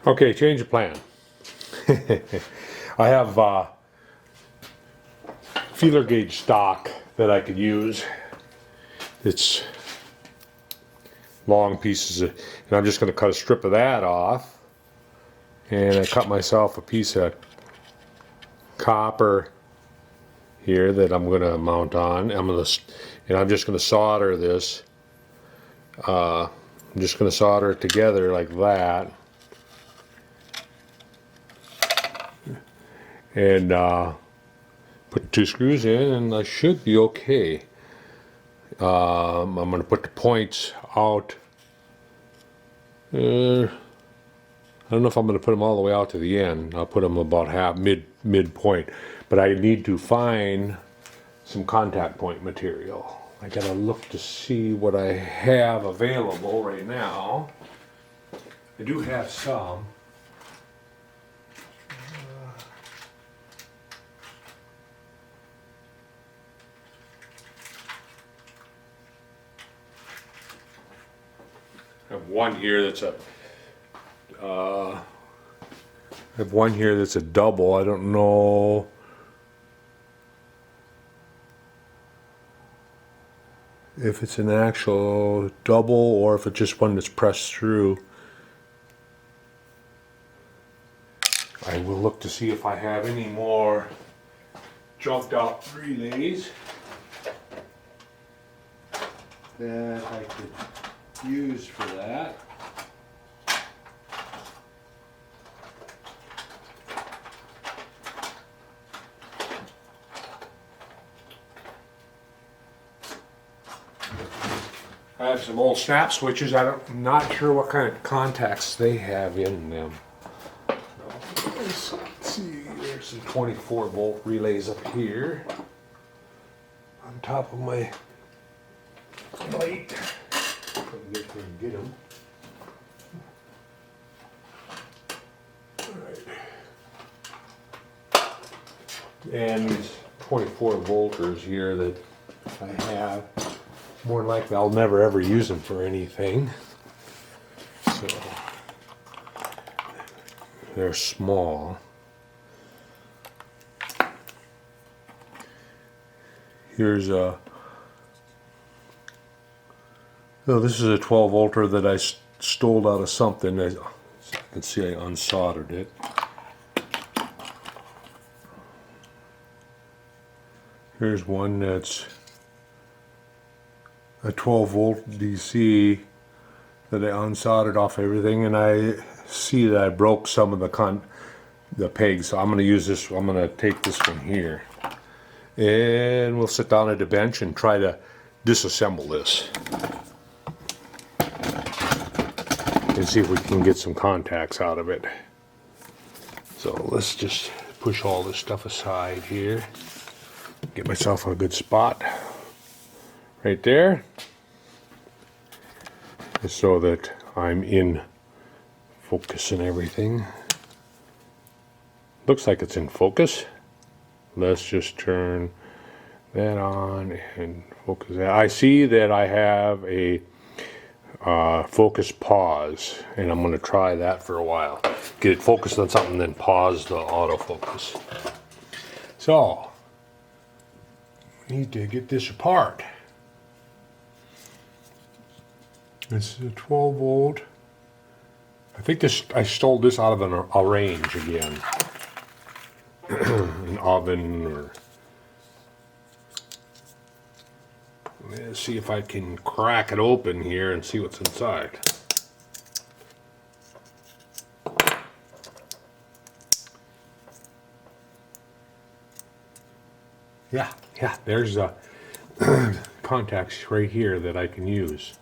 Okay, change of plan. I have feeler gauge stock that I could use. It's long pieces and I'm just going to cut a strip of that off, and I cut myself a piece of copper here that I'm going to mount on. I'm just going to solder this. I'm just going to solder it together like that, and put 2 screws in, and I should be okay. I'm going to put the points out. I don't know if I'm going to put them all the way out to the end. I'll put them about midpoint. But I need to find some contact point material. I gotta look to see what I have available right now. I do have some. I have one here that's a double. I don't know. If it's an actual double or if it's just one that's pressed through. I will look to see if I have any more jumped out relays that I could use for that. I have some old snap switches. I'm not sure what kind of contacts they have in them. Let's see, there's some 24 volt relays up here on top of my plate. Probably get them. All right. And these 24 volters here that I have. More than likely, I'll never ever use them for anything. So they're small. Here's a. Oh, this is a 12 volter that I stole out of something. As you can see, I unsoldered it. Here's one that's a 12 volt DC that I unsoldered off everything, and I see that I broke some of the pegs, so I'm going to use this. I'm going to take this one here, and we'll sit down at the bench and try to disassemble this and see if we can get some contacts out of it. So let's just push all this stuff aside here, get myself a good spot right there, so that I'm in focus and everything. Looks like it's in focus. Let's just turn that on and focus that. I see that I have a focus pause, and I'm going to try that for a while. Get it focused on something, then pause the autofocus. So, we need to get this apart. This is a 12 volt. I think I stole this out of a range again. An oven, or let's see if I can crack it open here and see what's inside. Yeah, there's contacts right here that I can use.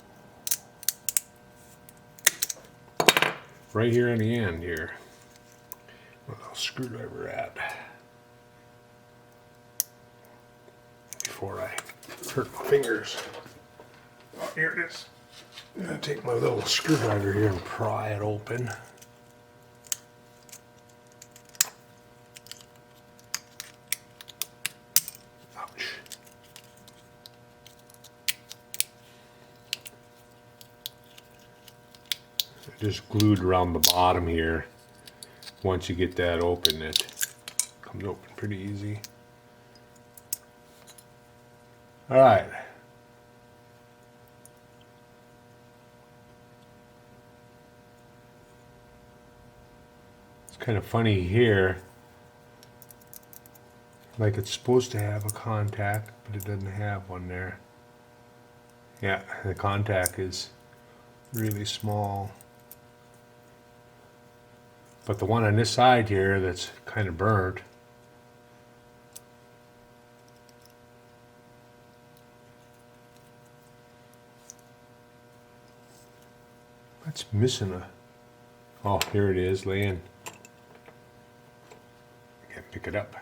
Right here in the end here. Where's the screwdriver at? Before I hurt my fingers. Oh, here it is. I'm going to take my little screwdriver here and pry it open. Ouch. Just glued around the bottom here. once you get that open, it comes open pretty easy. All right. It's kind of funny here. Like it's supposed to have a contact, but it doesn't have one there. Yeah, the contact is really small. But the one on this side here that's kind of burnt, that's missing a, oh, here it is laying. Can't pick it up.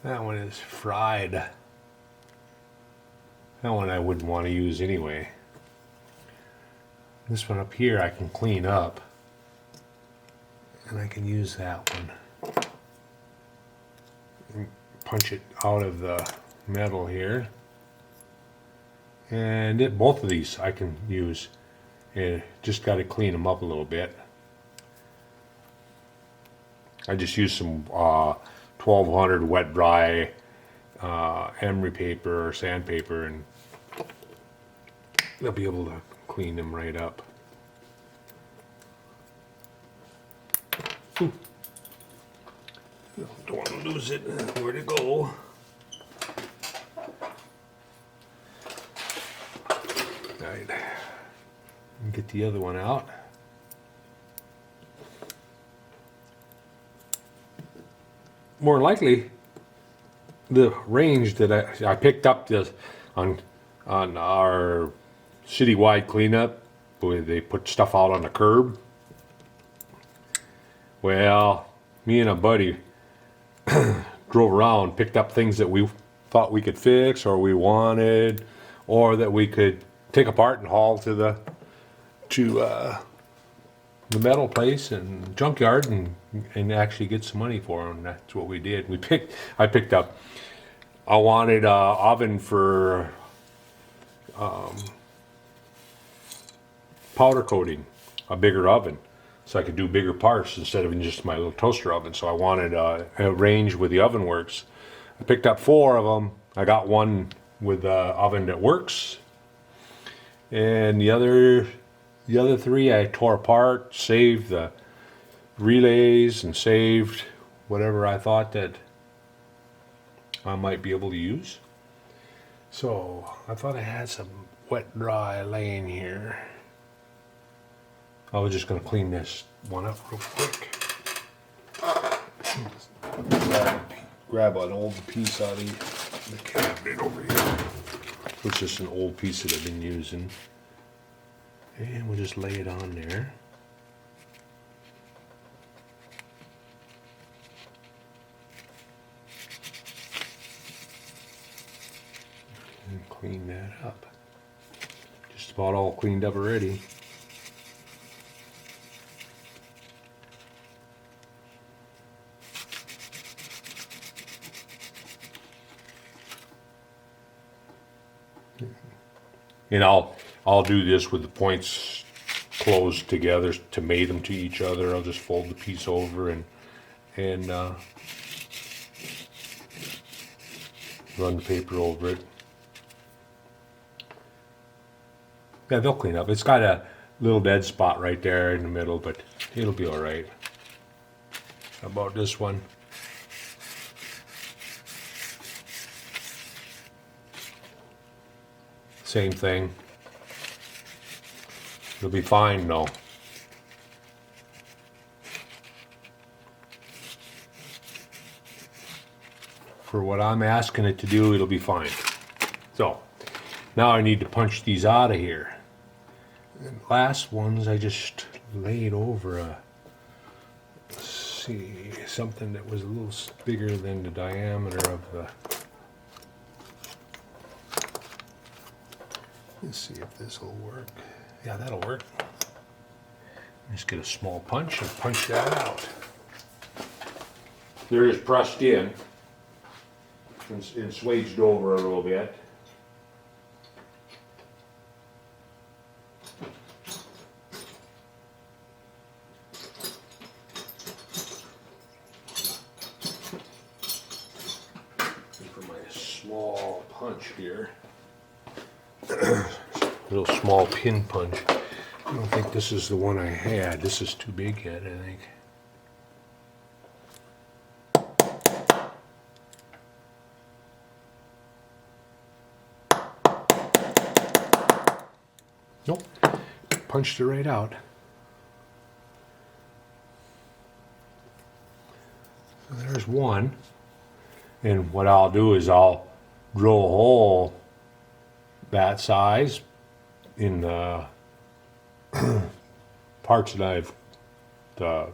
That one is fried. That one I wouldn't want to use anyway. This one up here I can clean up. And I can use that one. And punch it out of the metal here. And both of these I can use. And just got to clean them up a little bit. I just used some 1200 wet dry emery paper or sandpaper, and they'll be able to clean them right up. Don't want to lose it. Where'd it go? Right. Get the other one out. More likely, the range that I picked up this on our citywide cleanup, where they put stuff out on the curb. Well, me and a buddy drove around, picked up things that we thought we could fix, or we wanted, or that we could take apart and haul to the metal place and junkyard and actually get some money for them. That's what we did. I picked up. I wanted an oven for powder coating, a bigger oven, so I could do bigger parts instead of just my little toaster oven. So I wanted a range with the oven works. I picked up 4 of them. I got one with the oven that works, and the other 3 I tore apart, saved the relays, and saved whatever I thought that I might be able to use. So I thought I had some wet dry laying here. I was just going to clean this one up real quick. Grab an old piece out of the cabinet over here. It's just an old piece that I've been using. And we'll just lay it on there. And clean that up. Just about all cleaned up already. And I'll do this with the points closed together to mate them to each other. I'll just fold the piece over and run the paper over it. Yeah, they'll clean up. It's got a little dead spot right there in the middle, but it'll be all right. How about this one? Same thing. It'll be fine though. For what I'm asking it to do, it'll be fine. So, now I need to punch these out of here. And last ones I just laid over a, let's see, something that was a little bigger than the diameter of the, let's see if this will work. Yeah, that'll work. Just get a small punch and punch that out. There is pressed in and swaged over a little bit. punch here. Little small pin punch. I don't think this is the one I had. This is too big yet, I think. Nope, punched it right out. So there's one. And what I'll do is I'll drill a hole that size in the parts that I've the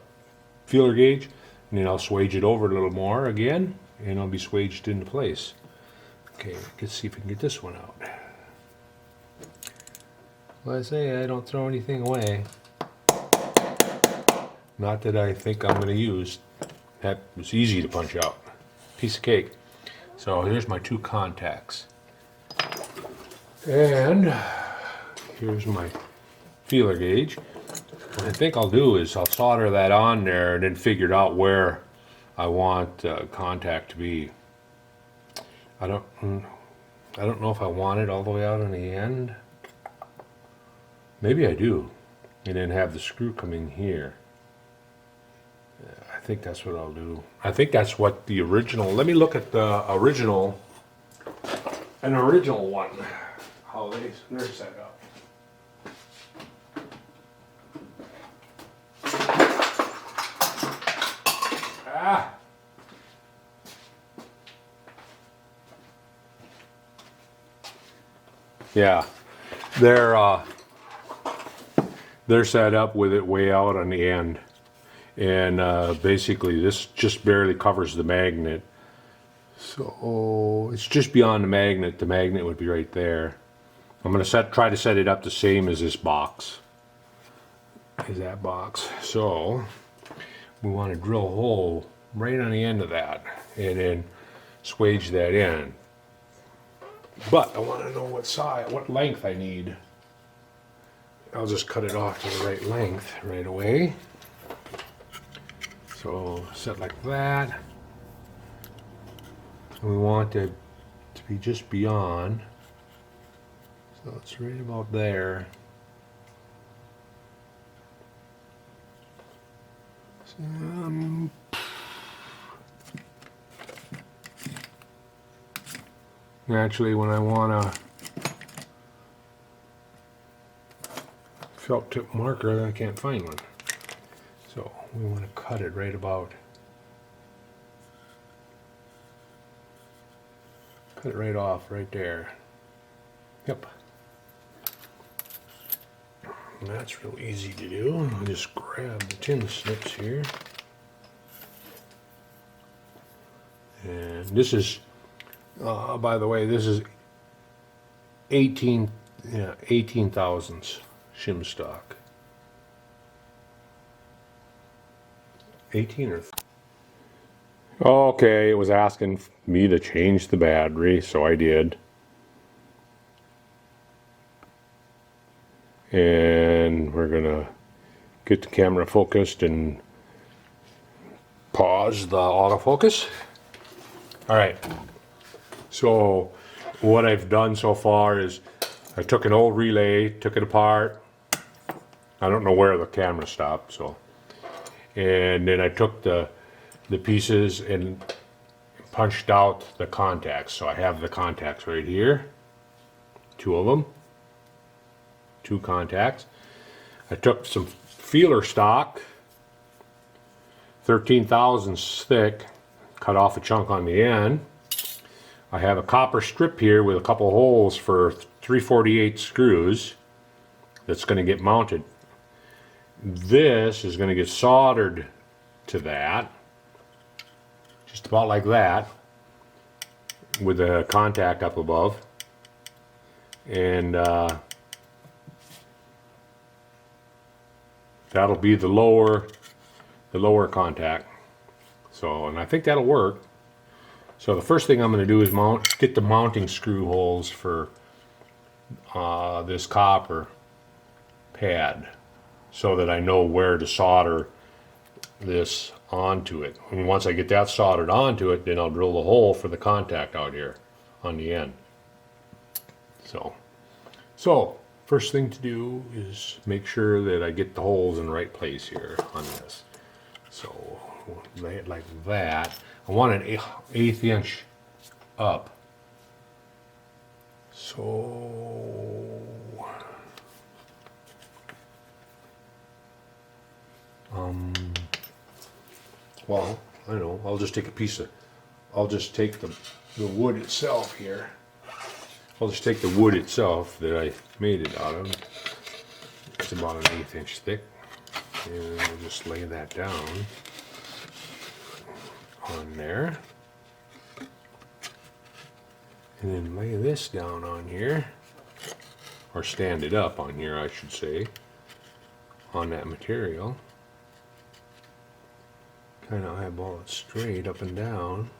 feeler gauge, and then I'll swage it over a little more again, and it'll be swaged into place. Okay, let's see if we can get this one out. Well, I say I don't throw anything away. Not that I think I'm going to use. That was easy to punch out. Piece of cake. So here's my two contacts. And here's my feeler gauge. What I think I'll do is I'll solder that on there and then figure out where I want contact to be. I don't know if I want it all the way out on the end. Maybe I do. And then have the screw come in here. I think that's what I'll do. I think that's what the original, let me look at the original, an original one, how they're set up. Ah! Yeah, they're set up with it way out on the end. And basically this just barely covers the magnet. So it's just beyond the magnet. The magnet would be right there. I'm going to try to set it up the same as this box. As that box. So we want to drill a hole right on the end of that and then swage that in. But I want to know what size, what length I need. I'll just cut it off to the right length right away. So set like that. And we want it to be just beyond. So it's right about there. So, naturally, when I want a felt tip marker, I can't find one. So we want to cut it right about, cut it right off right there. Yep. And that's real easy to do. I'll just grab the tin snips here. And this is, by the way, this is 18 thousandths shim stock. 18 or... Okay, it was asking me to change the battery, so I did. And we're gonna get the camera focused and pause the autofocus. Alright, so what I've done so far is I took an old relay, took it apart. I don't know where the camera stopped, so. And then I took the pieces and punched out the contacts. So I have the contacts right here, two of them, two contacts. I took some feeler stock, 13 thousandths thick, cut off a chunk on the end. I have a copper strip here with a couple holes for 3/48 screws that's going to get mounted. This is going to get soldered to that, just about like that, with a contact up above. And that'll be the lower contact. So, and I think that'll work. So the first thing I'm going to do is get the mounting screw holes for this copper pad, so that I know where to solder this onto it. And once I get that soldered onto it, then I'll drill the hole for the contact out here on the end. So first thing to do is make sure that I get the holes in the right place here on this. So lay it like that. I want an 1/8 inch up. So well, I don't know, I'll just take I'll just take the wood itself here. I'll just take the wood itself that I made it out of. It's about an 1/8 inch thick. And I'll just lay that down on there. And then lay this down on here. Or stand it up on here, I should say. On that material. Kind of eyeball it straight up and down.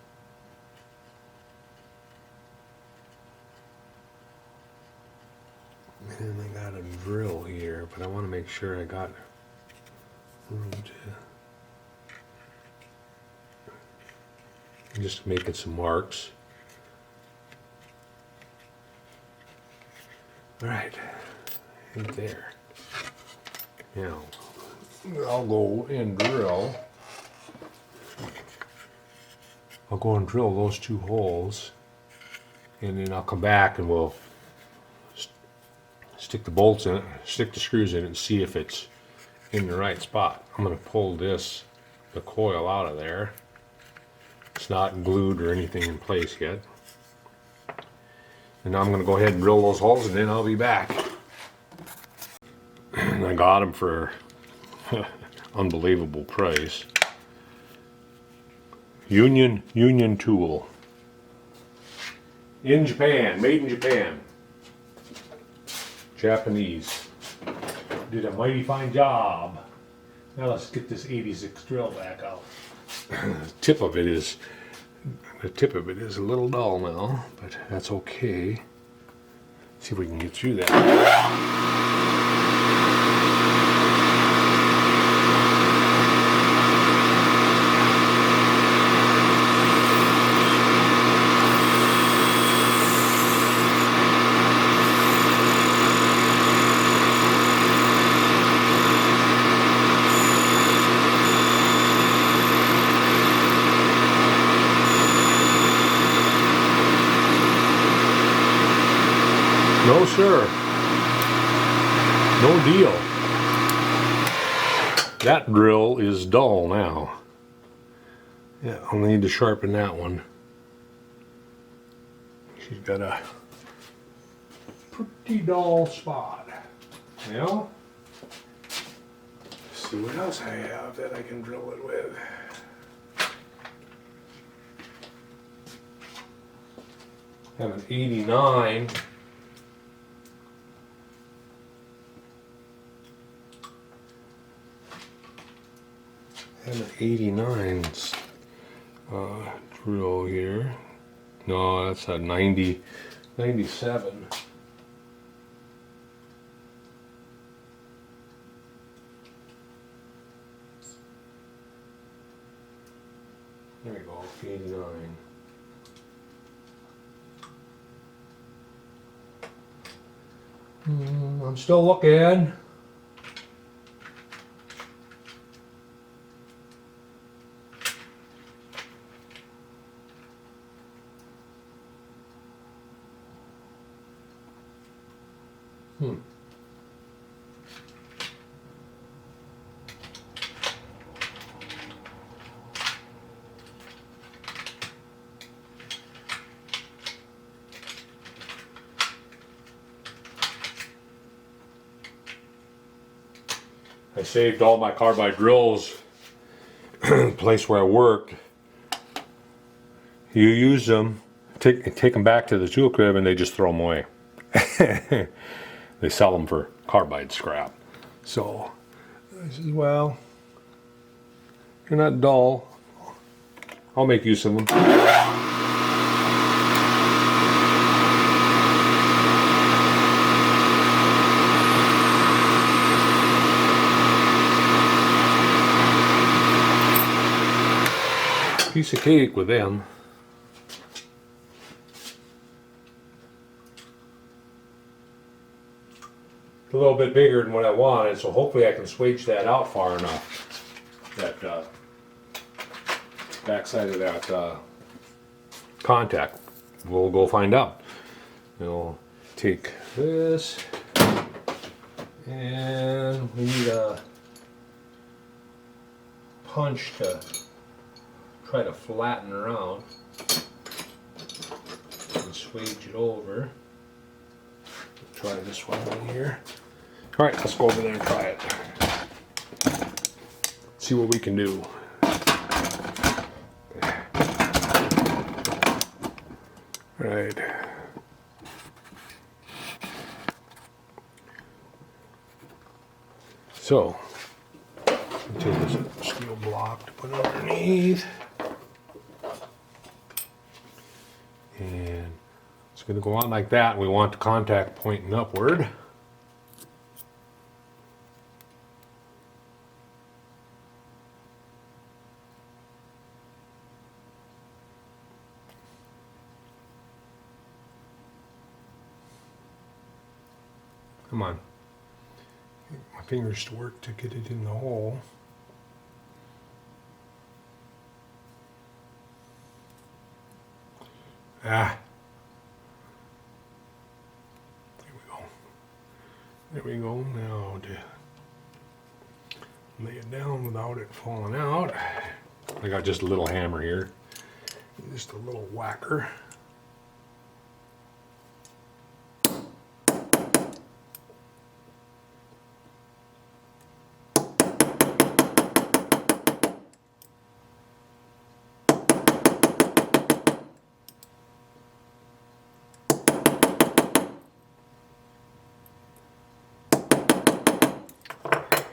And I got a drill here, but I want to make sure I got room to just making some marks. All right, right there. Now I'll go and drill. I'll go and drill those 2 holes, and then I'll come back and we'll stick the bolts in it, stick the screws in it, and see if it's in the right spot. I'm going to pull the coil out of there. It's not glued or anything in place yet. And now I'm going to go ahead and drill those holes, and then I'll be back. And I got them for unbelievable price. Union tool. In Japan, made in Japan. Japanese. Did a mighty fine job. Now let's get this 86 drill back out. The tip of it is a little dull now, but that's okay. See if we can get through that. No, sir. No deal. That drill is dull now. Yeah, I'll need to sharpen that one. She's got a pretty dull spot. Well, let's see what else I have that I can drill it with. I have an 89. And an 89 drill here. No, that's a 97. There we go, 89. I'm still looking. I saved all my carbide drills the place where I worked. You use them, take them back to the tool crib, and they just throw them away. They sell them for carbide scrap. So I said, well, you're not dull. I'll make use of them. Piece of cake with them. little bit bigger than what I wanted, so hopefully I can swage that out far enough. That backside of that contact. We'll go find out. We'll take this, and we need a punch to try to flatten around and swage it over. Try this one right here. All right, let's go over there and try it. See what we can do. Right. So, take this steel block to put underneath. And it's going to go on like that. We want the contact pointing upward. Come on. Get my fingers to work to get it in the hole. Ah. There we go. There we go. Now to lay it down without it falling out. I got just a little hammer here. Just a little whacker.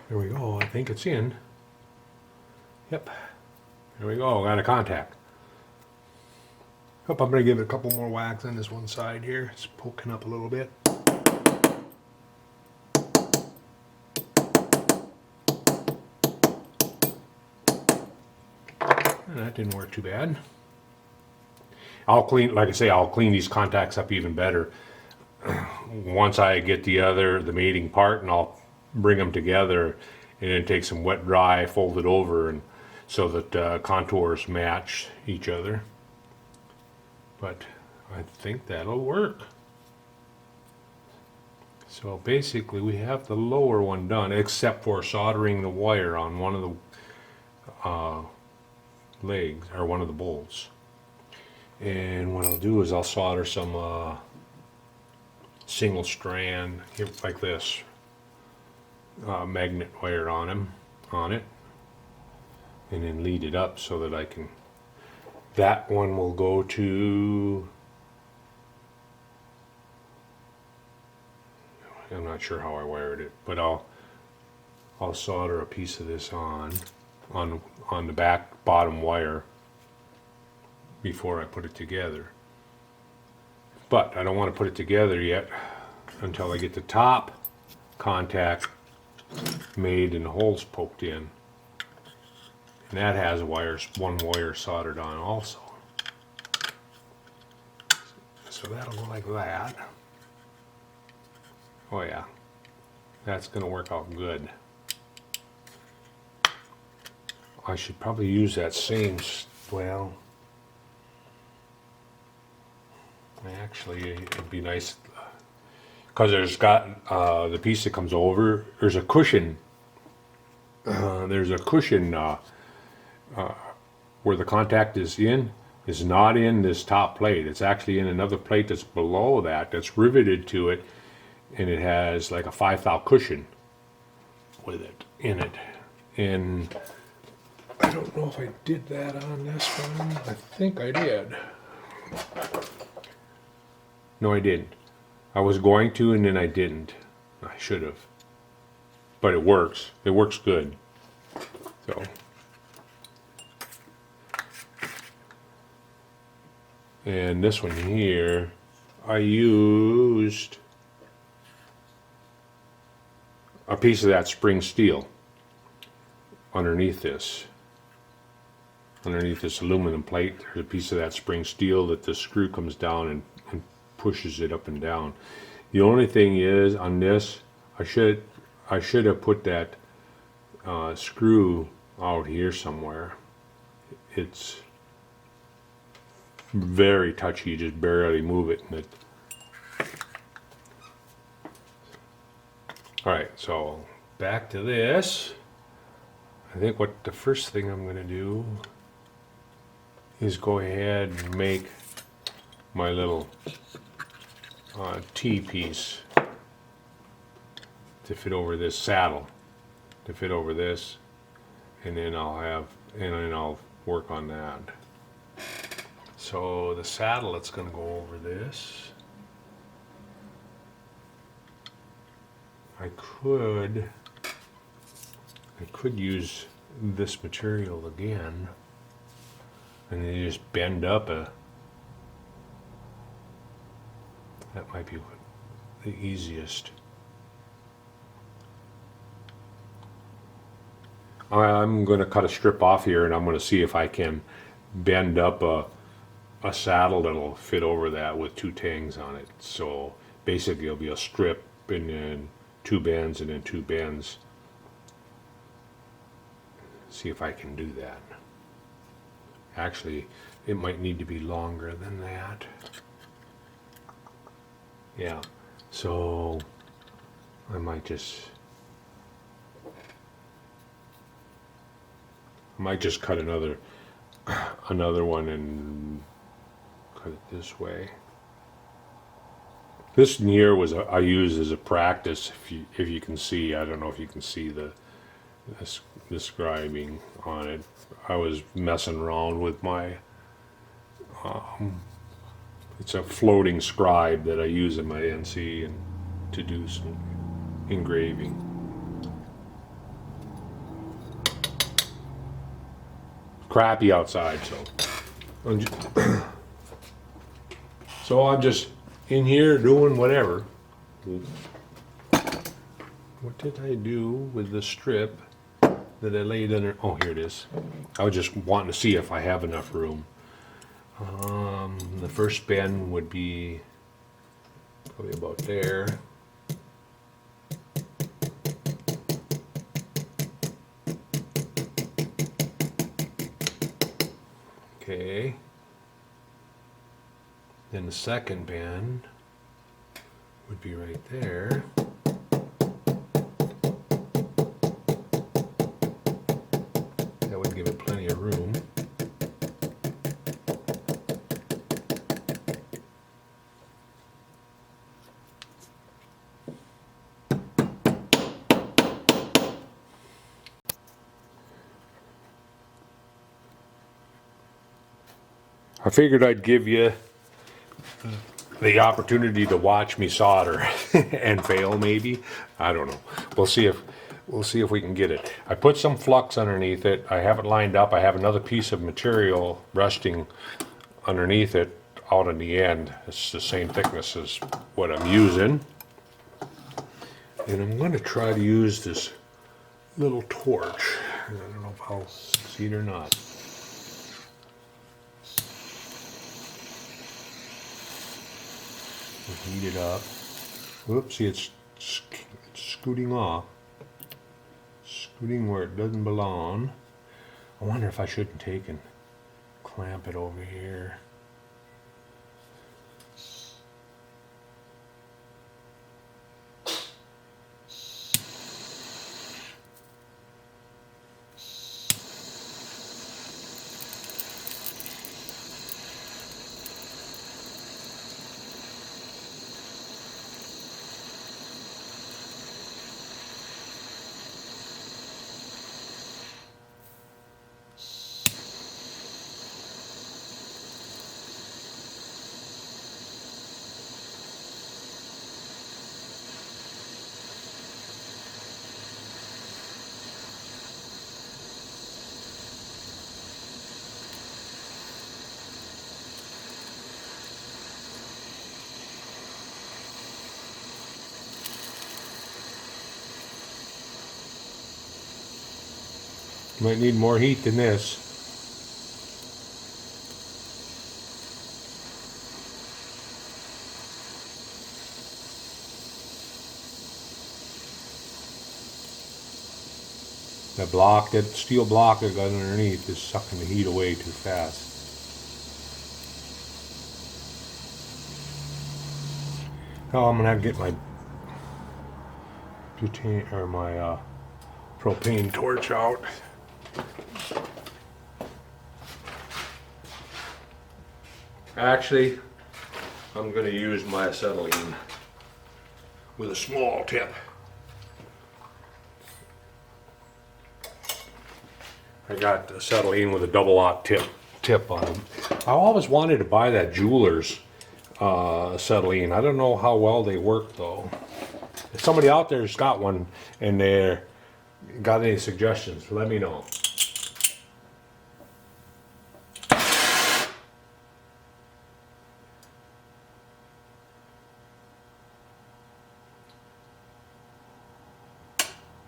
There we go, I think it's in. Yep, there we go, got a contact. Yep, I'm going to give it a couple more whacks on this one side here. It's poking up a little bit. And that didn't work too bad. I'll clean, like I say, I'll clean these contacts up even better once I get the mating part, and I'll bring them together and then take some wet dry, fold it over, and so that contours match each other. But I think that'll work. So basically we have the lower one done, except for soldering the wire on one of the legs, or one of the bolts. And what I'll do is I'll solder some single strand here, like this, magnet wire on it, and then lead it up so that I can. That one will go to. I'm not sure how I wired it, but I'll solder a piece of this on the back bottom wire before I put it together. But I don't want to put it together yet until I get the top contact made and the holes poked in. And that has one wire soldered on also. So that'll go like that. Oh yeah, that's going to work out good. I should probably use that same, well, actually it'd be nice, because there's got the piece that comes over, there's a cushion, where the contact is not in this top plate. It's actually in another plate that's below that, that's riveted to it, and it has like a 5/10 cushion with it in it. And I don't know if I did that on this one. I think I did. No, I didn't. I was going to, and then I didn't. I should have. But it works. It works good. So. And this one here, I used a piece of that spring steel underneath this. Underneath this aluminum plate, there's a piece of that spring steel that the screw comes down and pushes it up and down. The only thing is, on this, I should have put that screw out here somewhere. It's very touchy, you just barely move it and it. Alright, so back to this. I think what the first thing I'm going to do is go ahead and make my little T-piece to fit over this saddle, to fit over this, and then I'll work on that. So the saddle, it's going to go over this. I could use this material again, and then you just bend up that might be the easiest. I'm going to cut a strip off here, and I'm going to see if I can bend up a saddle that'll fit over that with two tangs on it. So basically it'll be a strip and then two bends and then two bends. See if I can do that. Actually, it might need to be longer than that. Yeah, so I might just cut another one and cut it this way. This here was I used as a practice. If you can see, I don't know if you can see the scribing on it. I was messing around with my it's a floating scribe that I use in my NC and to do some engraving. Crappy outside, so I'm just in here doing whatever. What did I do with the strip that I laid under? Oh, here it is. I was just wanting to see if I have enough room. The first bend would be probably about there. Okay. Then the second bend would be right there. That would give it plenty of room. I figured I'd give you the opportunity to watch me solder and fail, maybe. I don't know. We'll see if we can get it. I put some flux underneath it. I have it lined up. I have another piece of material resting underneath it out in the end. It's the same thickness as what I'm using. And I'm going to try to use this little torch. I don't know if I'll succeed or not. Heat it up. Whoops, see, it's scooting off. Scooting where it doesn't belong. I wonder if I shouldn't take and clamp it over here. Might need more heat than this. That block, that steel block that got underneath is sucking the heat away too fast. Now I'm gonna have to get my butane or my propane torch out. Actually, I'm gonna use my acetylene with a small tip. I got acetylene with a double-aught tip on them. I always wanted to buy that jeweler's acetylene. I don't know how well they work though. If somebody out there's got one and they're got any suggestions, let me know.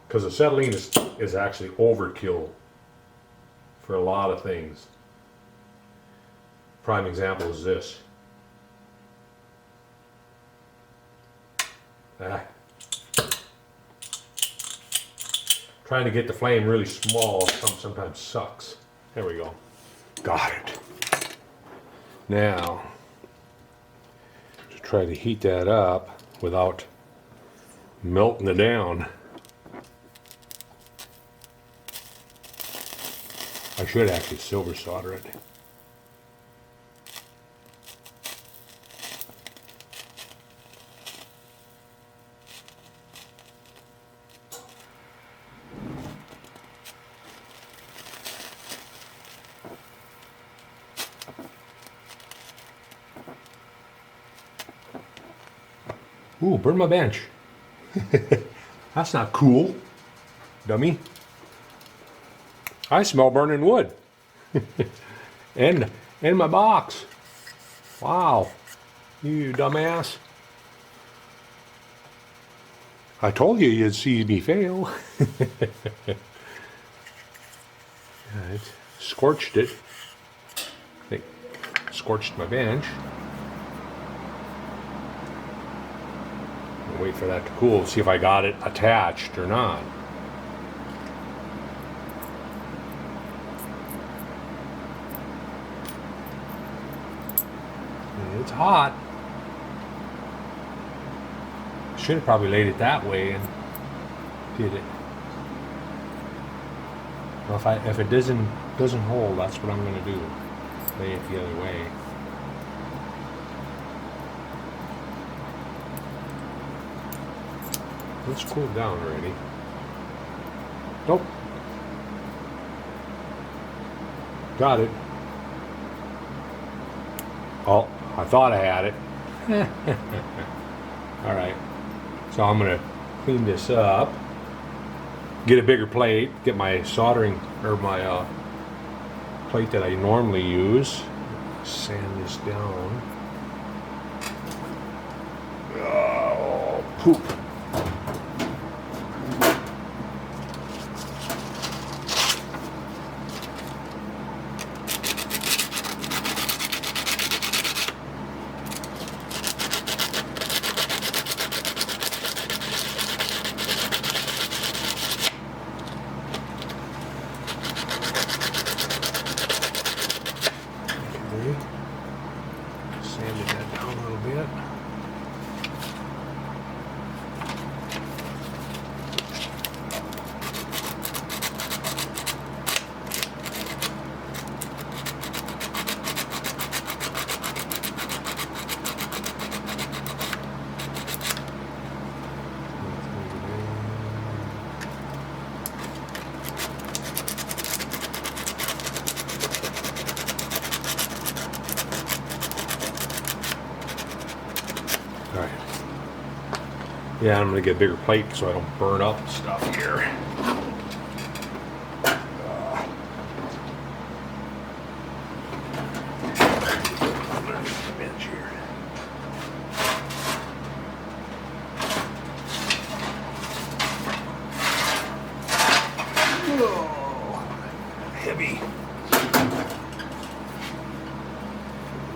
Because acetylene is actually overkill for a lot of things. Prime example is this. Trying to get the flame really small sometimes sucks. There we go. Got it. Now, to try to heat that up without melting it down, I should actually silver solder it. Ooh, burn my bench. That's not cool, dummy. I smell burning wood. and my box. Wow, you dumbass. I told you you'd see me fail. It scorched it. I think scorched my bench. I'll wait for that to cool, see if I got it attached or not. It's hot. Should have probably laid it that way and did it. Well, if it doesn't hold, that's what I'm going to do. Lay it the other way. Let's cool down already. Nope. Got it. Oh, I thought I had it. All right. So I'm going to clean this up. Get a bigger plate. Get my soldering, or my plate that I normally use. Sand this down. Oh, poop. Sanded that down a little bit. Alright. Yeah, I'm going to get a bigger plate so I don't burn up stuff here. Bench here. Whoa, heavy.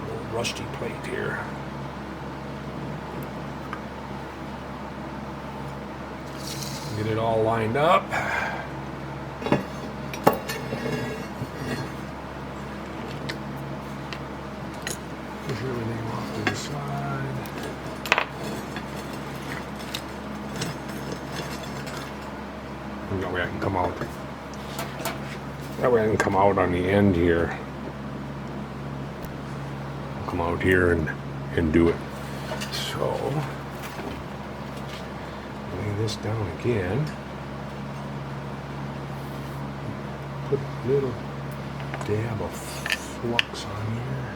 Little rusty plate here. Get it all lined up. Push everything off to the side. And that way I can come out. That way I can come out on the end here. Come out here and do it. So, lay this down again. Put a little dab of flux on here.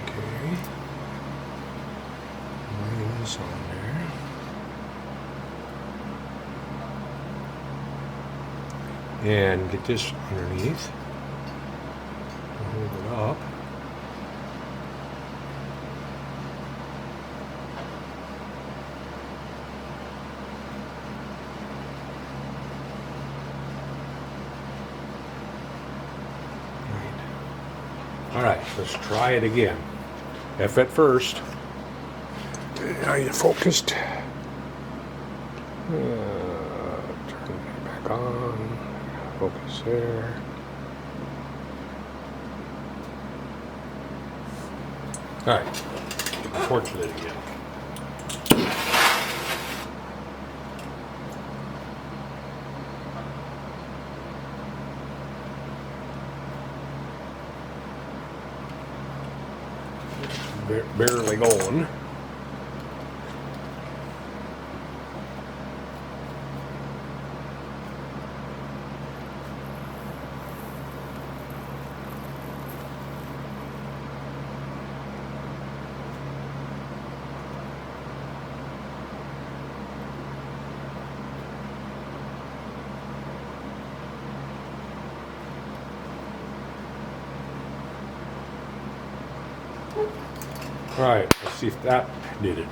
Okay. Lay this on there. And get this underneath. Hold it up. All right, let's try it again. F at first. Are you focused? Turn it back on. Focus there. All right, torch lid again. Barely going. All right, let's see if that did it.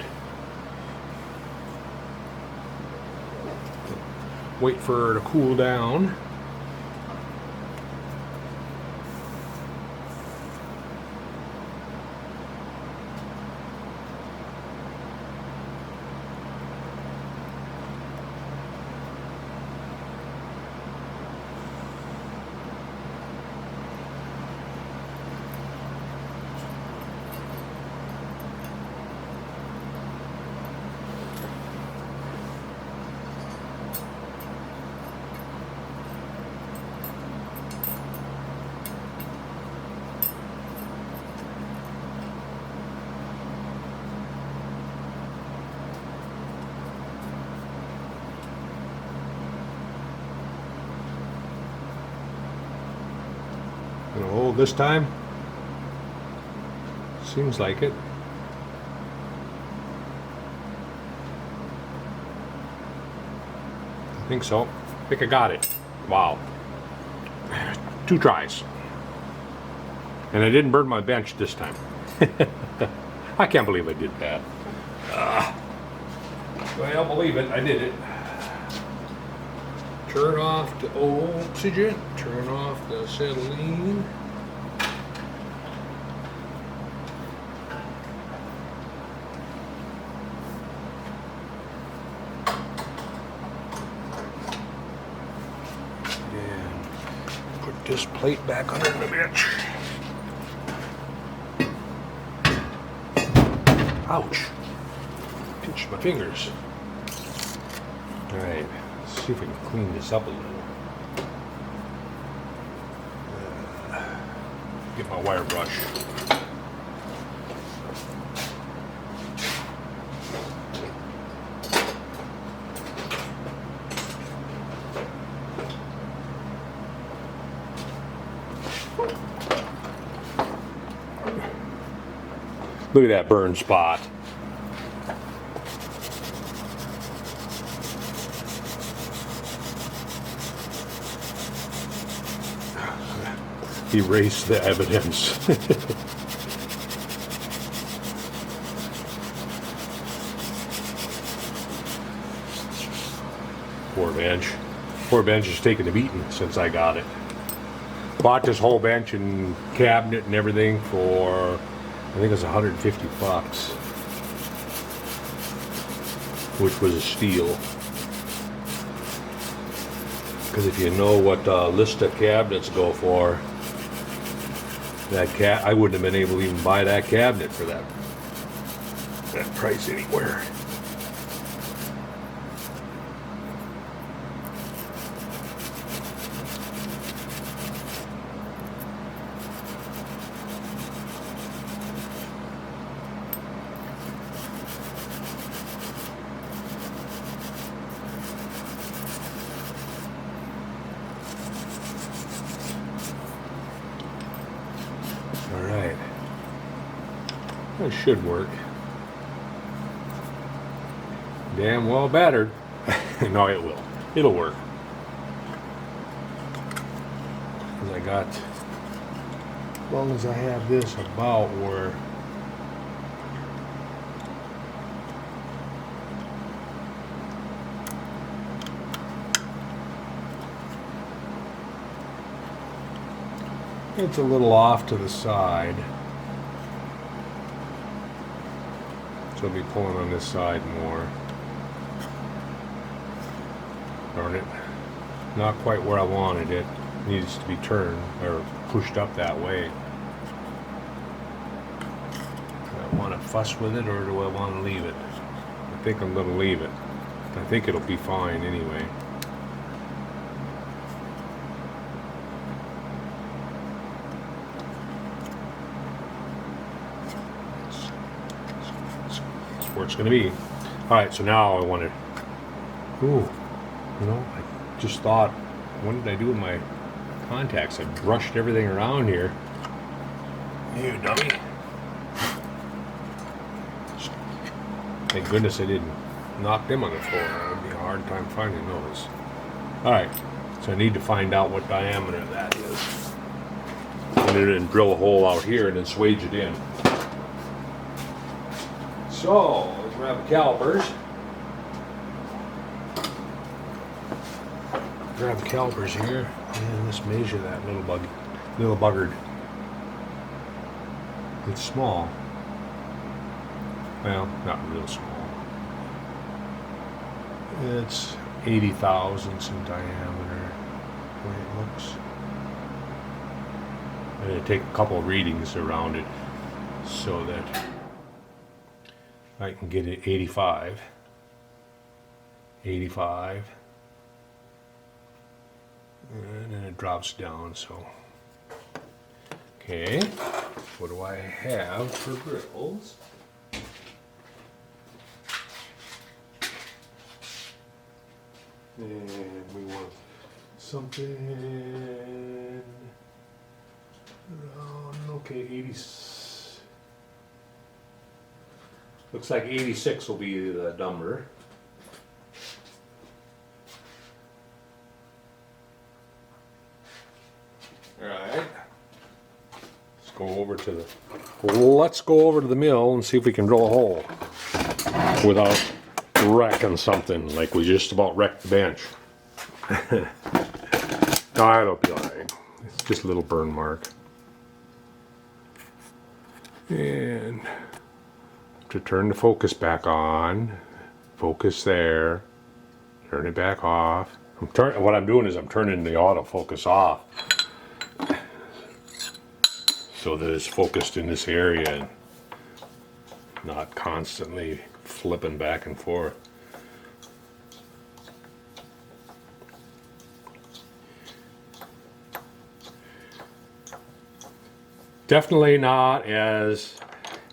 Wait for her to cool down. Gonna hold this time. Seems like it. I think so. I think I got it. Wow. 2 tries. And I didn't burn my bench this time. I can't believe I did that. Well, believe it, I did it. Turn off the oxygen, turn off the acetylene. And put this plate back under the bench. Ouch! Pinched my fingers. All right. See if we can clean this up a little. Get my wire brush. Look at that burn spot. Erase the evidence. Poor bench. Poor bench is taking a beating since I got it. Bought this whole bench and cabinet and everything for I think it was 150 bucks, which was a steal. Because if you know what Lista cabinets go for, I wouldn't have been able to even buy that cabinet for that price anywhere. Alright, that should work. Damn well battered. No, it will. It'll work. Because I got, as long as I have this about where it's a little off to the side. So I'll be pulling on this side more. Darn it. Not quite where I wanted it. It needs to be turned or pushed up that way. Do I want to fuss with it or do I want to leave it? I think I'm going to leave it. I think it'll be fine anyway. That's where it's going to be. Alright, so now I want to... Ooh. You know, I just thought, what did I do with my contacts? I brushed everything around here. You dummy. Thank goodness I didn't knock them on the floor. That would be a hard time finding those. Alright, so I need to find out what diameter that is. And then drill a hole out here and then swage it in. So, let's grab the calipers. Grab the calipers here and let's measure that little buggard. It's small. Well, not real small. It's 80 thousandths in diameter, the way it looks. I'm going to take a couple of readings around it so that I can get it 85. 85. And then it drops down, so. Okay, what do I have for grills? And we want something around, okay, 80. Looks like 86 will be the number. Alright, let's go over to the mill and see if we can drill a hole without wrecking something like we just about wrecked the bench. No, it'll be alright. It's just a little burn mark. And to turn the focus back on, focus there, turn it back off. What I'm doing is I'm turning the autofocus off, so that it's focused in this area and not constantly flipping back and forth. Definitely not as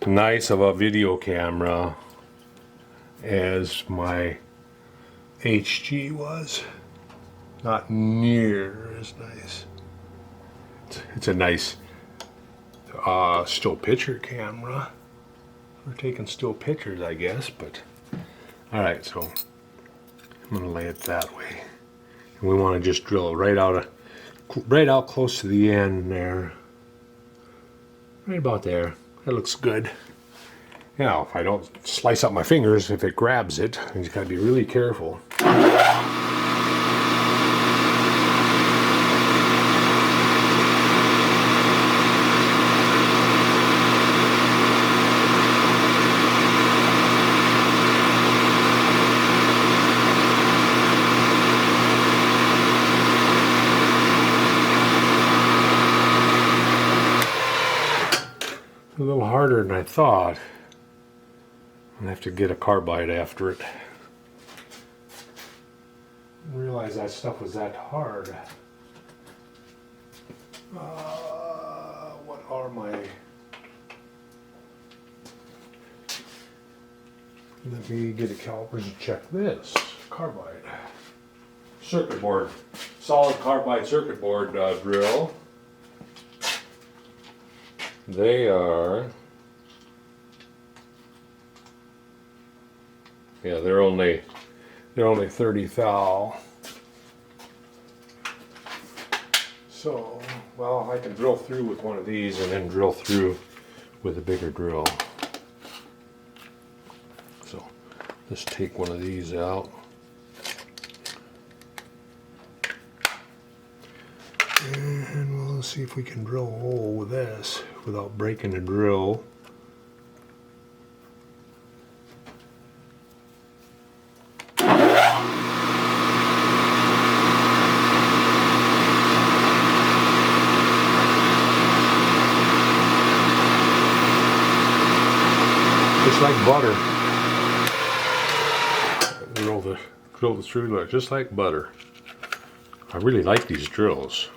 nice of a video camera as my HG was. Not near as nice. It's a nice still picture camera. We're taking still pictures, I guess, but alright, so I'm going to lay it that way. And we want to just drill it right out close to the end there. Right about there. That looks good. Now, if I don't slice up my fingers, if it grabs it, you just got to be really careful. a little harder than I thought. I have to get a carbide after it. Didn't realize that stuff was that hard. What are my... Let me get a caliper to check this. Carbide. Circuit board. Solid carbide circuit board drill. They are... Yeah, they're only 30 thou. So, well, I can drill through with one of these and then drill through with a bigger drill. So, let's take one of these out. And we'll see if we can drill a hole with this without breaking the drill. Just like butter. Drill the through just like butter. I really like these drills.